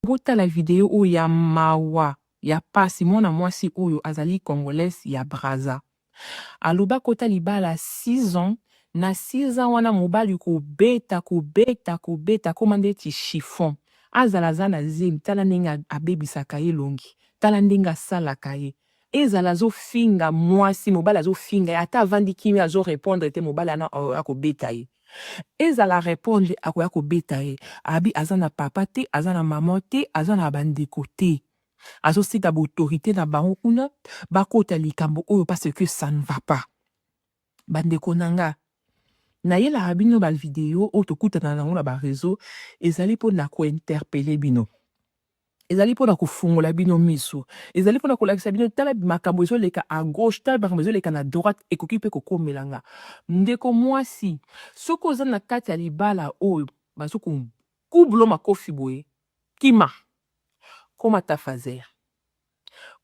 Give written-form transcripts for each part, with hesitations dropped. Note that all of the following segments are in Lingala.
bota la vidéo où ya mawa ya pasi mwana mwasi oyo azali congolaise ya Braza. Aloba kota libala 6 ans na 6 ans wana mobali kubeta komande ti chiffon. Azalaza na zemi tala ndenge abebisaka ye longi. Tala ndenge asalaka ye. Ezala zo finga mwasi mobali azo finga ata avandi kimi azo répondre te mobali ana akobeta ye. Ezala répondre akoya kobeta ye. Abi azana papa te, azana maman te, azana bandeko te. Azo sika ba autorité na bango kuna bakota likambo oyo parce que ça ne va pas. Bandeko nanga na yela rabino ba vidéo o tokuta na nango na ba réseau ezali po na ko interpeller bino. Ezali po na kufungola bino miso. Ezali po na kolakisa bino tala makambo ezo leka à gauche, tala makambo ezo leka na droite ekoki pe kokomelanga. Ndeko mwasi, soko za na kati ya libala oyo bazuku kublo makofi boye. Kima koma ta fazer.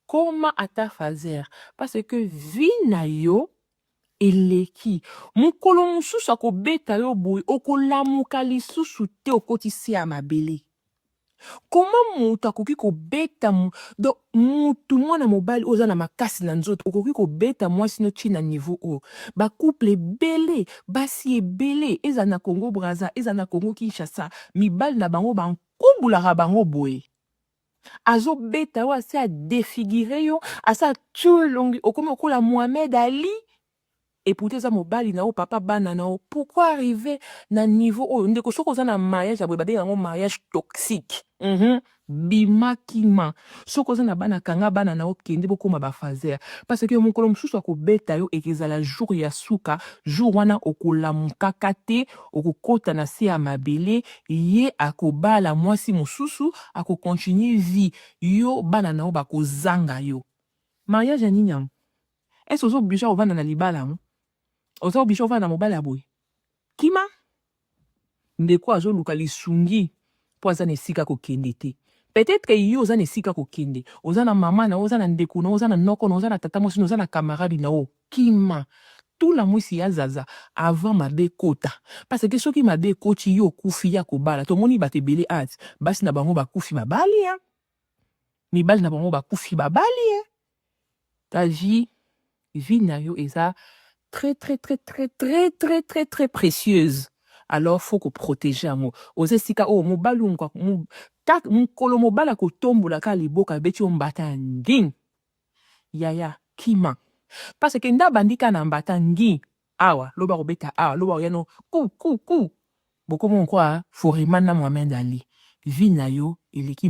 Koma ata fazer parce que vi na yo eleki mukolo mususu akobeta yo boye okolamuka lisusu te okotisi ya mabele. Comment mutu akoki kobeta donc mutu mwana mobali oza na makasi na nzoto okoki kobeta mwasi no ti na niveau o ba couple ebele basi ebele eza na Congo Brazza eza na Congo Kinshasa mibali na bango bankubulaka bango boye azo beta yo ase a défigurer yo asa tue longi okomi okola Mohamed Ali. Et pourtant, ça mobali na o papa bana na o. Pourquoi arriver na niveau o ndeko soko za na mariage abwe bade yango mariage toxique. Bima kima. Soko za na bana kanga bana na o kende bokoma ba fazer. Parce que mukolo mususu akobeta yo ekezala jour ya suka, jour wana okolamuka kate, okokota na se ya mabele, ye akobala mwasi mususu, akokontinue vie. Yo bana na o bakozanga yo. Mariage ya nini yango? Est-ce ozo obligé ovanda na libala ngo? Ozo obligé ovanda na mobali aboye? Kima? Ndeko azo luka lisungi po aza na esika kokende te. Peut-être que yo oza na esika kokende. Oza na mama na oza na ndeko na oza na noko na oza na tata mwasi na oza na camarade na o. Kima? Tout la mwisi ya zaza avant mabe kota. Parce que soki mabe koti yo kufi ya kobala. To moni bate bele ati. Basi na bango bakufi babali ya. Mibali na bango bakufi babali ya. Ta vie na yo eza très précieuse. Alors faut que protéger amo. Oze sika o mobalu ngwa mukolo mobala ko tombola ka liboka beti o mbata ngin. Yaya kima. Parce que nda bandika na mbata ngin. Awa loba robeta awa loba yano ku. Boko mon kwa Foreman na Mohamed Ali. Vi na yo eleki